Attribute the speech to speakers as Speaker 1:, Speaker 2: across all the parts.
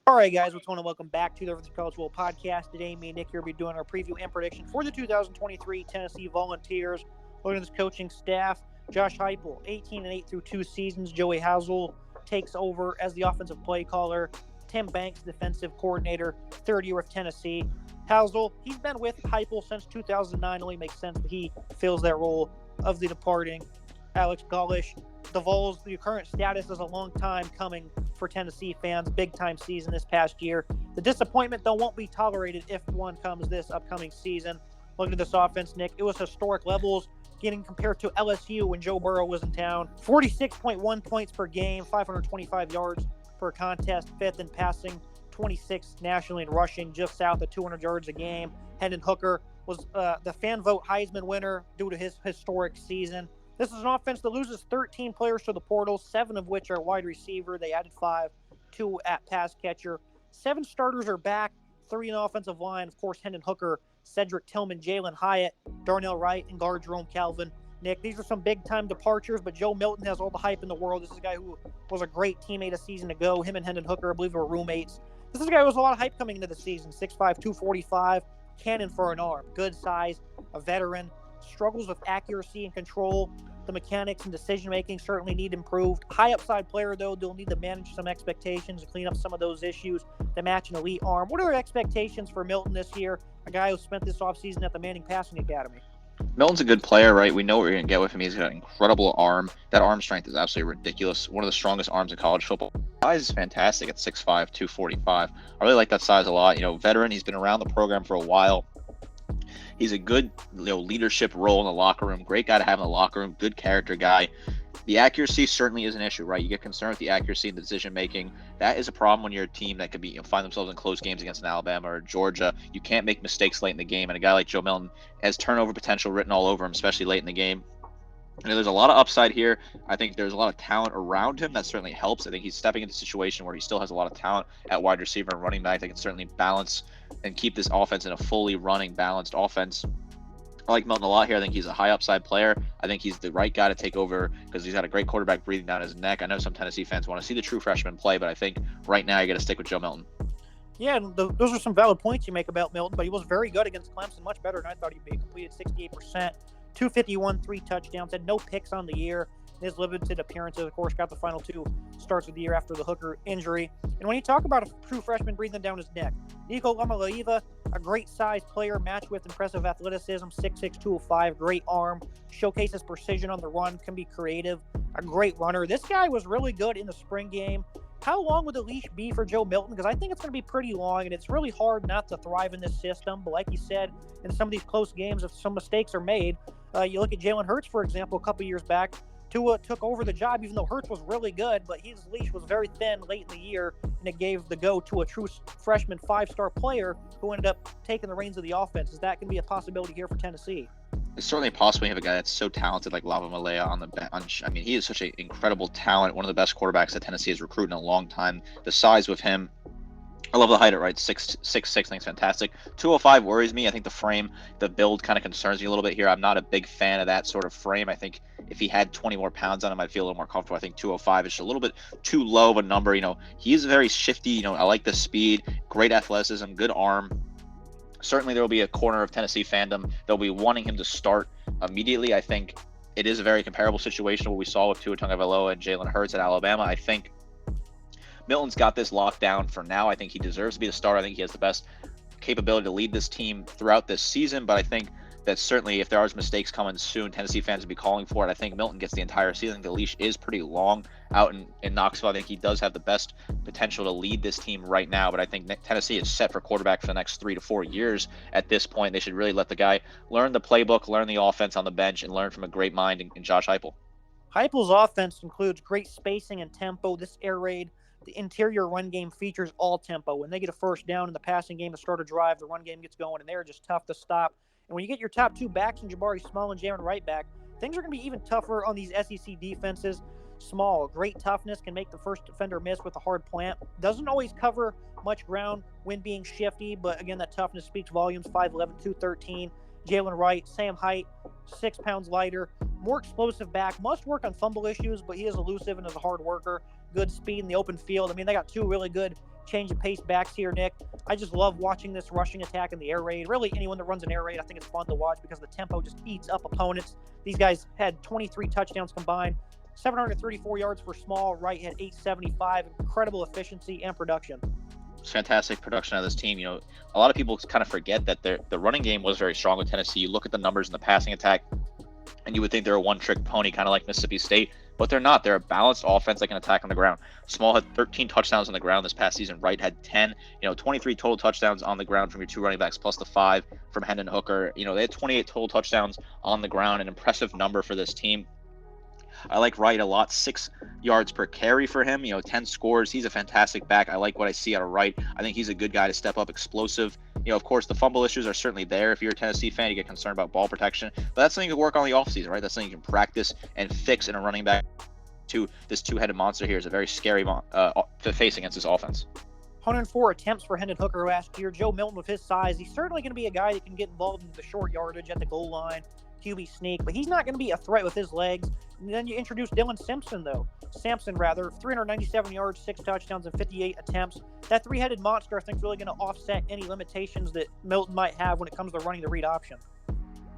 Speaker 1: All right, guys, what's going on? Welcome back to the Everything College Football Podcast. Today, me and Nick here will be doing our preview and prediction for the 2023 Tennessee Volunteers. Looking at this coaching staff, Josh Heupel, 18-8 through 2 seasons. Joey Housel takes over as the offensive play caller. Tim Banks, defensive coordinator, third year with Tennessee. Housel, he's been with Heupel since 2009. Only makes sense that he fills that role of the departing Alex Golish. The Vols, the current status is a long time coming for Tennessee fans. Big time season this past year. The disappointment, though, won't be tolerated if one comes this upcoming season. Looking at this offense, Nick, it was historic levels getting compared to LSU when Joe Burrow was in town. 46.1 points per game, 525 yards per contest, fifth in passing, 26th nationally in rushing, just south of 200 yards a game. Hendon Hooker was the fan vote Heisman winner due to his historic season. This is an offense that loses 13 players to the portal, 7 of which are wide receiver. They added 5, 2 at pass catcher. 7 starters are back, 3 in the offensive line. Of course, Hendon Hooker, Cedric Tillman, Jalen Hyatt, Darnell Wright, and guard Jerome Calvin. Nick, these are some big-time departures, but Joe Milton has all the hype in the world. This is a guy who was a great teammate a season ago. Him and Hendon Hooker, I believe, were roommates. This is a guy who has a lot of hype coming into the season. 6'5", 245, cannon for an arm. Good size, a veteran. Struggles with accuracy and control. The mechanics and decision-making certainly need improved. High upside player, though, they'll need to manage some expectations and clean up some of those issues to match an elite arm. What are your expectations for Milton this year, a guy who spent this offseason at the Manning Passing Academy?
Speaker 2: Milton's a good player, right? We know what we're going to get with him. He's got an incredible arm. That arm strength is absolutely ridiculous. One of the strongest arms in college football. Size is fantastic at 6'5", 245. I really like that size a lot. Veteran. He's been around the program for a while. He's a good, leadership role in the locker room. Great guy to have in the locker room. Good character guy. The accuracy certainly is an issue, right? You get concerned with the accuracy and the decision making. That is a problem when you're a team that could be find themselves in close games against an Alabama or Georgia. You can't make mistakes late in the game, and a guy like Joe Milton has turnover potential written all over him, especially late in the game. There's a lot of upside here. I think there's a lot of talent around him that certainly helps. I think he's stepping into a situation where he still has a lot of talent at wide receiver and running back that can certainly balance and keep this offense in a fully running, balanced offense. I like Milton a lot here. I think he's a high upside player. I think he's the right guy to take over because he's got a great quarterback breathing down his neck. I know some Tennessee fans want to see the true freshman play, but I think right now you got to stick with Joe Milton.
Speaker 1: Yeah, and those are some valid points you make about Milton, but he was very good against Clemson, much better than I thought he'd be. Completed 68%. 251, 3 touchdowns, had no picks on the year. His limited appearances, of course, got the final 2 starts of the year after the Hooker injury. And when you talk about a true freshman breathing down his neck, Nico Lamalaiva, a great size player, matched with impressive athleticism, 6'6", 205, great arm, showcases precision on the run, can be creative, a great runner. This guy was really good in the spring game. How long would the leash be for Joe Milton? Because I think it's going to be pretty long, and it's really hard not to thrive in this system. But like you said, in some of these close games, if some mistakes are made, you look at Jalen Hurts, for example, a couple years back. Tua took over the job, even though Hurts was really good, but his leash was very thin late in the year, and it gave the go to a true freshman 5-star player who ended up taking the reins of the offense. Is that going to be a possibility here for Tennessee?
Speaker 2: It's certainly possible you have a guy that's so talented like Lava Malaya on the bench. I mean, he is such an incredible talent, one of the best quarterbacks that Tennessee has recruited in a long time. The size with him, I love the height at right, 6'6", I think it's fantastic. 205 worries me. I think the frame, the build kind of concerns me a little bit here. I'm not a big fan of that sort of frame. I think if he had 20 more pounds on him, I'd feel a little more comfortable. I think 205 is just a little bit too low of a number. He is very shifty. I like the speed, great athleticism, good arm. Certainly there will be a corner of Tennessee fandom that'll be wanting him to start immediately. I think it is a very comparable situation to what we saw with Tua Tagovailoa and Jalen Hurts at Alabama. I think Milton's got this locked down for now. I think he deserves to be the starter. I think he has the best capability to lead this team throughout this season, but I think that certainly if there are mistakes coming soon, Tennessee fans will be calling for it. I think Milton gets the entire season. The leash is pretty long out in Knoxville. I think he does have the best potential to lead this team right now, but I think Tennessee is set for quarterback for the next 3 to 4 years at this point. They should really let the guy learn the playbook, learn the offense on the bench, and learn from a great mind in Josh Heupel.
Speaker 1: Heupel's offense includes great spacing and tempo. This air raid, the interior run game features all tempo. When they get a first down in the passing game to start a drive, the run game gets going, and they're just tough to stop. And when you get your top 2 backs in Jabari Small and Jaron Wright back, things are going to be even tougher on these SEC defenses. Small, great toughness, can make the first defender miss with a hard plant. Doesn't always cover much ground when being shifty, but again, that toughness speaks volumes. 5'11", 213. Jalen Wright, same height, 6 pounds lighter. More explosive back. Must work on fumble issues, but he is elusive and is a hard worker. Good speed in the open field. I mean, they got 2 really good change of pace backs here, Nick. I just love watching this rushing attack in the air raid. Really, anyone that runs an air raid, I think it's fun to watch because the tempo just eats up opponents. These guys had 23 touchdowns combined, 734 yards for small. Wright had 875. Incredible efficiency and production.
Speaker 2: It's fantastic production out of this team. You know, a lot of people kind of forget that the running game was very strong with Tennessee. You look at the numbers in the passing attack, and you would think they're a one-trick pony, kind of like Mississippi State, but they're not. They're a balanced offense that can attack on the ground. Small had 13 touchdowns on the ground this past season. Wright had 10. 23 total touchdowns on the ground from your two running backs, plus the 5 from Hendon Hooker. They had 28 total touchdowns on the ground, an impressive number for this team. I like Wright a lot, 6 yards per carry for him, 10 scores. He's a fantastic back. I like what I see out of Wright. I think he's a good guy to step up, explosive. Of course, the fumble issues are certainly there. If you're a Tennessee fan, you get concerned about ball protection. But that's something you can work on in the offseason, right? That's something you can practice and fix in a running back. This two-headed monster here is a very scary to face against this offense.
Speaker 1: 104 attempts for Hendon Hooker last year. Joe Milton, with his size, he's certainly going to be a guy that can get involved in the short yardage at the goal line, QB sneak, but he's not going to be a threat with his legs. And then you introduce Sampson, 397 yards, 6 touchdowns, and 58 attempts. That three-headed monster, I think, is really going to offset any limitations that Milton might have when it comes to running the read option.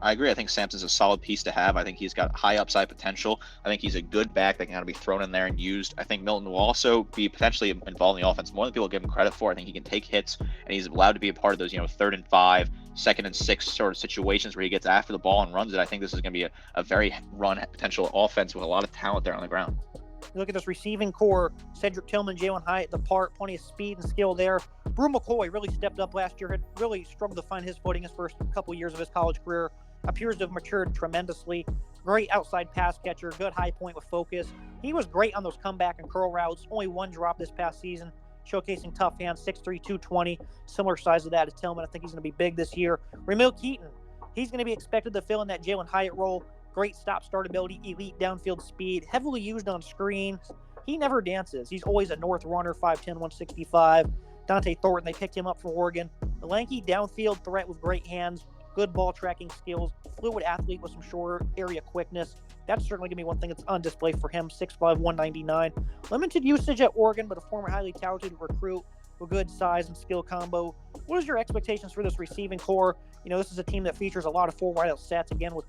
Speaker 2: I agree. I think Sampson's a solid piece to have. I think he's got high upside potential. I think he's a good back that can kind of be thrown in there and used. I think Milton will also be potentially involved in the offense more than people give him credit for. I think he can take hits, and he's allowed to be a part of those, 3rd and 5, 2nd and 6 sort of situations where he gets after the ball and runs it. I think this is going to be a very run potential offense with a lot of talent there on the ground.
Speaker 1: You look at this receiving core, Cedric Tillman, Jalen Hyatt, the part, plenty of speed and skill there. Brew McCoy really stepped up last year, had really struggled to find his footing his first couple years of his college career. Appears to have matured tremendously. Great outside pass catcher, good high point with focus. He was great on those comeback and curl routes. Only 1 drop this past season, showcasing tough hands, 6'3", 220. Similar size to that as Tillman. I think he's going to be big this year. Ramil Keaton, he's going to be expected to fill in that Jalen Hyatt role. Great stop-start ability, elite downfield speed, heavily used on screens. He never dances. He's always a north runner, 5'10", 165. Dante Thornton, they picked him up from Oregon. A lanky downfield threat with great hands, good ball tracking skills, fluid athlete with some shorter area quickness. That's certainly going to be one thing that's on display for him, 6'5", 199. Limited usage at Oregon, but a former highly touted recruit with good size and skill combo. What is your expectations for this receiving core? This is a team that features a lot of 4 wideout sets, again, with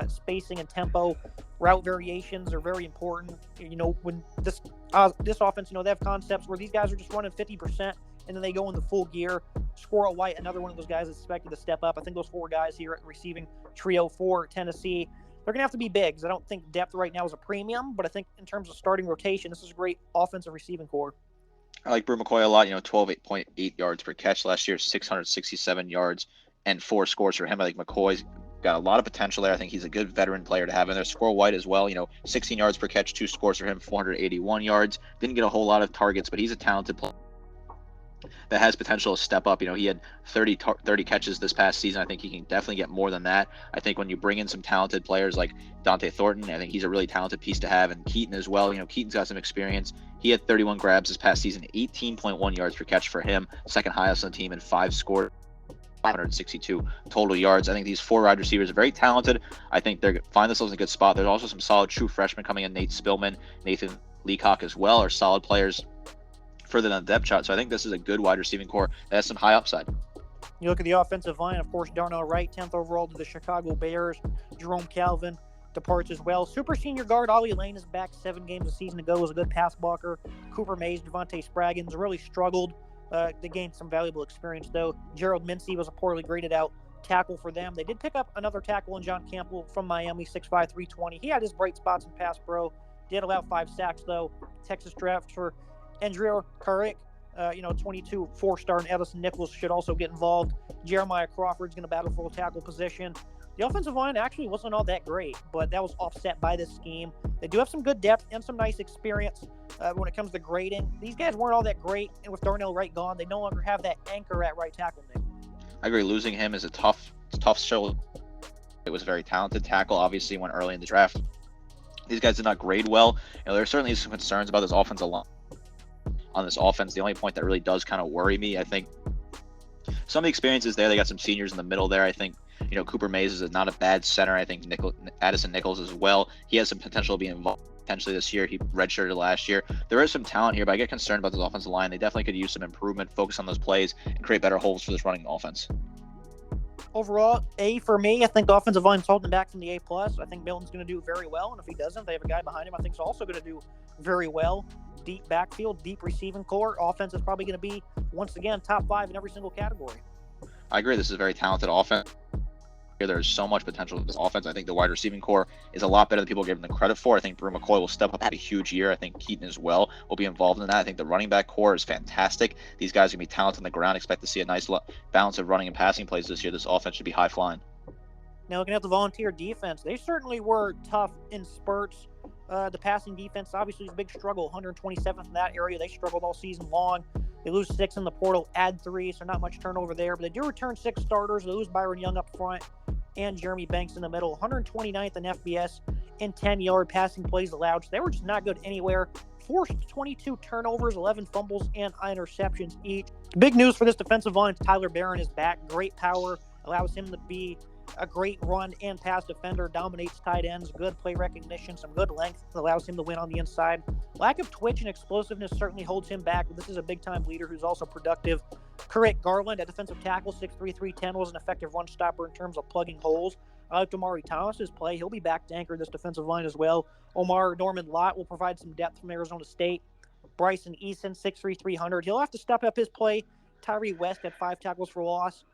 Speaker 1: spacing and tempo. Route variations are very important. When this offense, they have concepts where these guys are just running 50%, and then they go into full gear. Squirrel White, another one of those guys that's expected to step up. I think those 4 guys here at receiving trio for Tennessee, they're going to have to be big, because I don't think depth right now is a premium, but I think in terms of starting rotation, this is a great offensive receiving core.
Speaker 2: I like Brew McCoy a lot, 12.8 yards per catch last year, 667 yards, and 4 scores for him. I think McCoy's got a lot of potential there. I think he's a good veteran player to have in there. Squirrel White as well, 16 yards per catch, 2 scores for him, 481 yards. Didn't get a whole lot of targets, but he's a talented player that has potential to step up. He had 30 catches this past season. I think he can definitely get more than that. I think when you bring in some talented players like Dante Thornton, I think he's a really talented piece to have, and Keaton as well. Keaton's got some experience. He had 31 grabs this past season, 18.1 yards per catch for him, second highest on the team, and 5 scored. 562 total yards. I think these 4 wide receivers are very talented. I think they're find themselves in a good spot. There's also some solid true freshmen coming in. Nate Spillman, Nathan Leacock as well are solid players further than the depth chart. So I think this is a good wide receiving core that has some high upside.
Speaker 1: You look at the offensive line, of course, Darnell Wright, 10th overall to the Chicago Bears. Jerome Calvin departs as well. Super senior guard Ollie Lane is back 7 games a season ago, was a good pass blocker. Cooper Mays, Devontae Spraggins really struggled. They gained some valuable experience, though. Gerald Mincy was a poorly graded out tackle for them. They did pick up another tackle in John Campbell from Miami, 6'5", 320. He had his bright spots in pass pro. Did allow 5 sacks, though. Texas draft for Andrea Carrick, 22 4-star, and Edison Nichols should also get involved. Jeremiah Crawford's going to battle for the tackle position. The offensive line actually wasn't all that great, but that was offset by this scheme. They do have some good depth and some nice experience when it comes to grading. These guys weren't all that great, and with Darnell Wright gone, they no longer have that anchor at right tackle, Nick.
Speaker 2: I agree. Losing him is a tough show. It was a very talented tackle, obviously went early in the draft. These guys did not grade well. There are certainly some concerns about this offensive line. On this offense, the only point that really does kind of worry me, I think some of the experience is there. They got some seniors in the middle there. I think Cooper Mays is not a bad center. I think Addison Nichols as well. He has some potential to be involved potentially this year. He redshirted last year. There is some talent here, but I get concerned about this offensive line. They definitely could use some improvement, focus on those plays, and create better holes for this running offense.
Speaker 1: Overall, A for me. I think the offensive line's holding back from the A+. I think Milton's going to do very well, and if he doesn't, they have a guy behind him I think is also going to do very well. Deep backfield, deep receiving core. Offense is probably going to be, once again, top 5 in every single category.
Speaker 2: I agree. This is a very talented offense. There's so much potential in this offense. I think the wide receiving core is a lot better than people give them credit for. I think Brew McCoy will step up, have a huge year. I think Keaton as well will be involved in that. I think the running back core is fantastic. These guys are going to be talented on the ground. Expect to see a nice balance of running and passing plays this year. This offense should be high flying.
Speaker 1: Now, looking at the Volunteer defense, they certainly were tough in spurts. The passing defense obviously is a big struggle, 127th in that area. They struggled all season long. They lose 6 in the portal, add 3, so not much turnover there. But they do return 6 starters. They lose Byron Young up front and Jeremy Banks in the middle. 129th in FBS and 10-yard passing plays allowed. So they were just not good anywhere. Forced 22 turnovers, 11 fumbles, and interceptions each. Big news for this defensive line. Tyler Barron is back. Great power. Allows him to be a great run and pass defender, dominates tight ends, good play recognition, some good length, allows him to win on the inside. Lack of twitch and explosiveness certainly holds him back, but this is a big-time leader who's also productive. Currick Garland at defensive tackle, 6'3", 310, was an effective run stopper in terms of plugging holes. I like Omari Thomas's play. He'll be back to anchor this defensive line as well. Omar Norman Lott will provide some depth from Arizona State. Bryson Eason, 6'3", 300. He'll have to step up his play. Tyree West had 5 tackles for loss.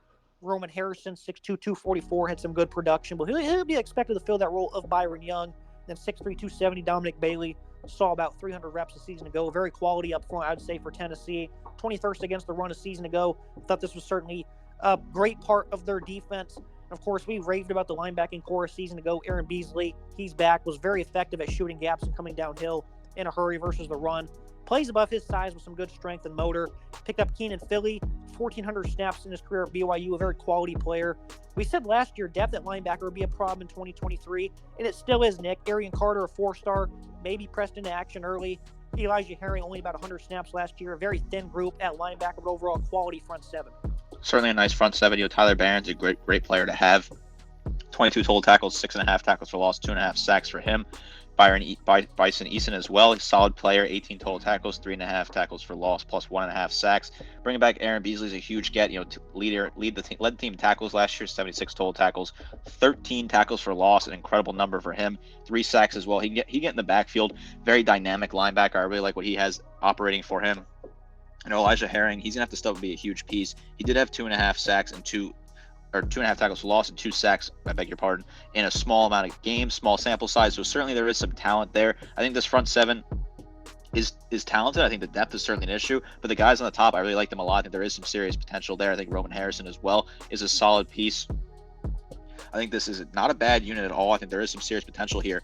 Speaker 1: Roman Harrison, 6'2", 244, had some good production, but he'll be expected to fill that role of Byron Young. Then 6'3", 270, Dominic Bailey saw about 300 reps a season ago. Very quality up front, I'd say, for Tennessee. 21st against the run a season ago. Thought this was certainly a great part of their defense. Of course, we raved about the linebacking core a season ago. Aaron Beasley, he's back, was very effective at shooting gaps and coming downhill in a hurry versus the run. Plays above his size with some good strength and motor. Picked up Keenan Philly, 1,400 snaps in his career at BYU, a very quality player. We said last year depth at linebacker would be a problem in 2023, and it still is, Nick. Arian Carter, a 4-star, maybe pressed into action early. Elijah Herring, only about 100 snaps last year. A very thin group at linebacker, but overall quality front 7.
Speaker 2: Certainly a nice front 7. Tyler Barron's a great player to have. 22 total tackles, 6.5 tackles for loss, 2.5 sacks for him. Bryson Eason as well, a solid player, 18 total tackles, 3.5 tackles for loss, plus 1.5 sacks. Bringing back Aaron Beasley is a huge get. Led the team in tackles last year, 76 total tackles, 13 tackles for loss, an incredible number for him. 3 sacks as well. He get in the backfield, very dynamic linebacker. I really like what he has operating for him. And Elijah Herring, he's gonna have to still be a huge piece. He did have 2.5 sacks and 2.5 tackles for loss and 2 sacks, I beg your pardon, in a small amount of games, small sample size. So certainly there is some talent there. I think this front 7 is talented. I think the depth is certainly an issue, but the guys on the top, I really like them a lot. I think there is some serious potential there. I think Roman Harrison as well is a solid piece. I think this is not a bad unit at all. I think there is some serious potential here.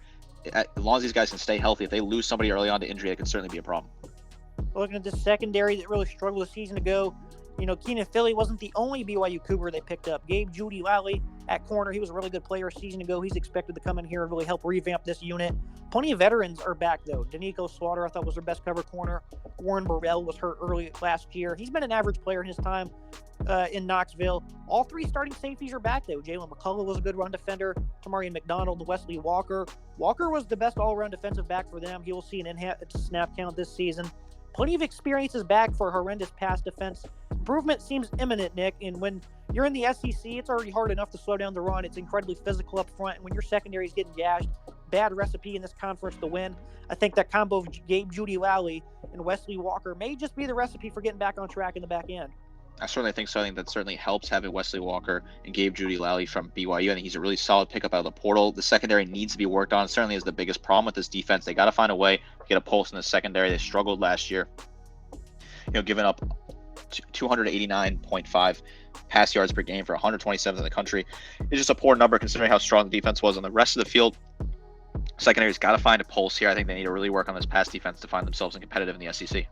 Speaker 2: As long as these guys can stay healthy, if they lose somebody early on to injury, it can certainly be a problem.
Speaker 1: Looking at this secondary that really struggled a season ago, Keenan Philly wasn't the only BYU Cougar they picked up. Gabe Judy Lally at corner. He was a really good player a season ago. He's expected to come in here and really help revamp this unit. Plenty of veterans are back, though. Danico Slaughter, I thought, was their best cover corner. Warren Burrell was hurt early last year. He's been an average player in his time in Knoxville. All 3 starting safeties are back, though. Jalen McCullough was a good run defender. Tamarian McDonald, Wesley Walker. Walker was the best all-around defensive back for them. He will see an enhanced snap count this season. Plenty of experiences back for horrendous pass defense. Improvement seems imminent, Nick, and when you're in the SEC, it's already hard enough to slow down the run. It's incredibly physical up front, and when your secondary is getting gashed, bad recipe in this conference to win. I think that combo of Gabe Judy Lally and Wesley Walker may just be the recipe for getting back on track in the back end.
Speaker 2: I certainly think so. I think that certainly helps having Wesley Walker and Gabe Judy Lally from BYU. I think he's a really solid pickup out of the portal. The secondary needs to be worked on. It certainly is the biggest problem with this defense. They got to find a way to get a pulse in the secondary. They struggled last year, giving up 289.5 pass yards per game for 127th in the country. It's just a poor number considering how strong the defense was on the rest of the field. Secondary's got to find a pulse here. I think they need to really work on this pass defense to find themselves competitive in the SEC.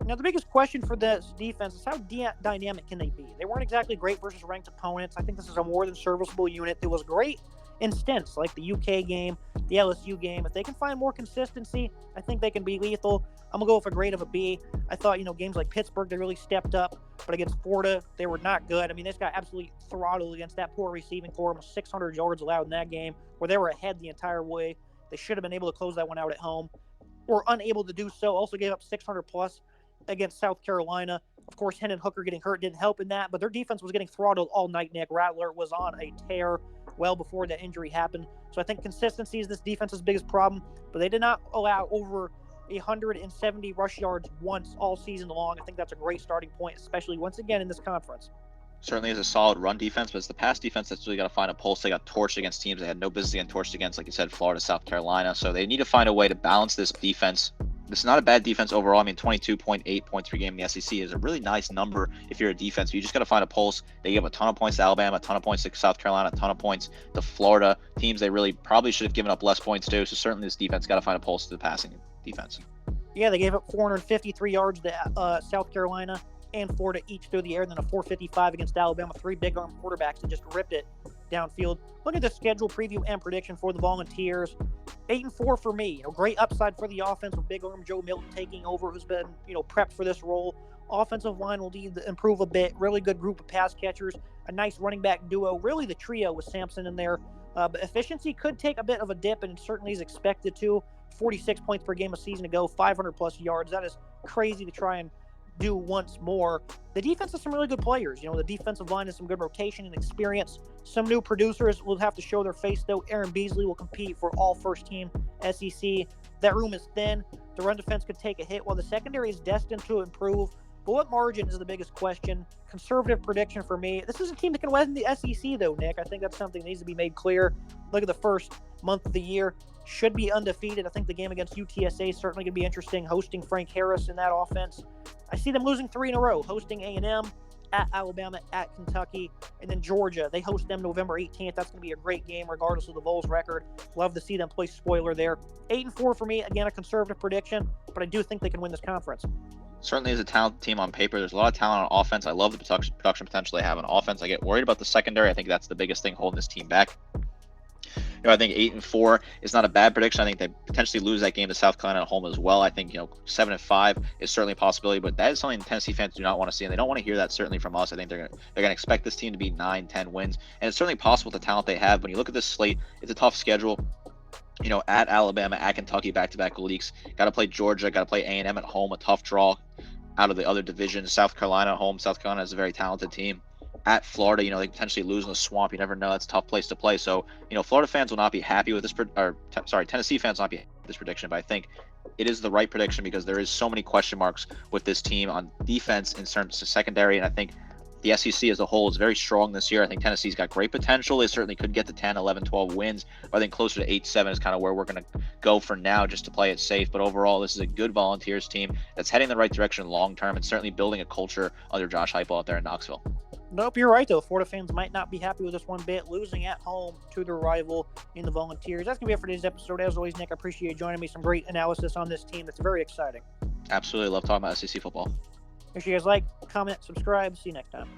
Speaker 1: Now, the biggest question for this defense is how dynamic can they be? They weren't exactly great versus ranked opponents. I think this is a more than serviceable unit that was great in stints, like the UK game, the LSU game. If they can find more consistency, I think they can be lethal. I'm going to go with a grade of a B. I thought, games like Pittsburgh, they really stepped up, but against Florida, they were not good. I mean, they just got absolutely throttled against that poor receiving core, almost 600 yards allowed in that game, where they were ahead the entire way. They should have been able to close that one out at home. Were unable to do so. Also gave up 600 plus against South Carolina. Of course, Hendon Hooker getting hurt didn't help in that, but their defense was getting throttled all night, Nick. Rattler was on a tear well before the injury happened. So I think consistency is this defense's biggest problem, but they did not allow over 170 rush yards once all season long. I think that's a great starting point, especially once again in this conference.
Speaker 2: Certainly is a solid run defense, but it's the pass defense that's really got to find a pulse. They got torched against teams they had no business getting torched against, like you said, Florida, South Carolina. So they need to find a way to balance this defense. This is not a bad defense overall. I mean, 22.8 points per game in the SEC is a really nice number if you're a defense. But you just got to find a pulse. They gave a ton of points to Alabama, a ton of points to South Carolina, a ton of points to Florida. Teams they really probably should have given up less points to. So certainly this defense got to find a pulse to the passing defense.
Speaker 1: Yeah, they gave up 453 yards to South Carolina and Florida each through the air, and then a 455 against Alabama. 3 big arm quarterbacks that just ripped it downfield. Look at the schedule preview and prediction for the Volunteers. 8-4 for me. Great upside for the offense with big arm Joe Milton taking over, who's been prepped for this role. Offensive line will need to improve a bit. Really good group of pass catchers. A nice running back duo. Really the trio with Sampson in there. But efficiency could take a bit of a dip, and it certainly is expected to. 46 points per game a season ago, 500 plus yards. That is crazy to try and do once more. The defense has some really good players. The defensive line has some good rotation and experience. Some new producers will have to show their face, though. Aaron Beasley will compete for all first-team SEC. That room is thin. The run defense could take a hit, while the secondary is destined to improve. But what margin is the biggest question? Conservative prediction for me. This is a team that can win the SEC, though, Nick. I think that's something that needs to be made clear. Look at the first month of the year. Should be undefeated. I think the game against UTSA is certainly going to be interesting, hosting Frank Harris in that offense. I see them losing 3 in a row, hosting A&M, at Alabama, at Kentucky, and then Georgia. They host them November 18th. That's going to be a great game regardless of the Vols record. Love to see them play spoiler there. 8-4 for me. Again, a conservative prediction, but I do think they can win this conference.
Speaker 2: Certainly is a talented team on paper. There's a lot of talent on offense. I love the production potential they have on offense. I get worried about the secondary. I think that's the biggest thing holding this team back. I think 8-4 is not a bad prediction. I think they potentially lose that game to South Carolina at home as well. I think 7-5 is certainly a possibility, but that is something Tennessee fans do not want to see, and they don't want to hear that certainly from us. I think they're gonna expect this team to be 9-10 wins, and it's certainly possible with the talent they have. When you look at this slate, it's a tough schedule. At Alabama, at Kentucky, back-to-back weeks. Got to play Georgia, got to play A&M at home, a tough draw out of the other divisions. South Carolina at home. South Carolina is a very talented team. At Florida, they potentially lose in the swamp. You never know. That's a tough place to play. So, Florida fans will not be happy with this. Tennessee fans will not be happy with this prediction. But I think it is the right prediction because there is so many question marks with this team on defense in terms of secondary. And I think the SEC as a whole is very strong this year. I think Tennessee's got great potential. They certainly could get to 10, 11, 12 wins. But I think closer to 8-7 is kind of where we're going to go for now just to play it safe. But overall, this is a good Volunteers team that's heading in the right direction long term and certainly building a culture under Josh Heupel out there in Knoxville.
Speaker 1: Nope, you're right, though. Florida fans might not be happy with this one bit, losing at home to their rival in the Volunteers. That's going to be it for today's episode. As always, Nick, I appreciate you joining me. Some great analysis on this team. That's very exciting.
Speaker 2: Absolutely love talking about SEC football.
Speaker 1: Make sure you guys like, comment, subscribe. See you next time.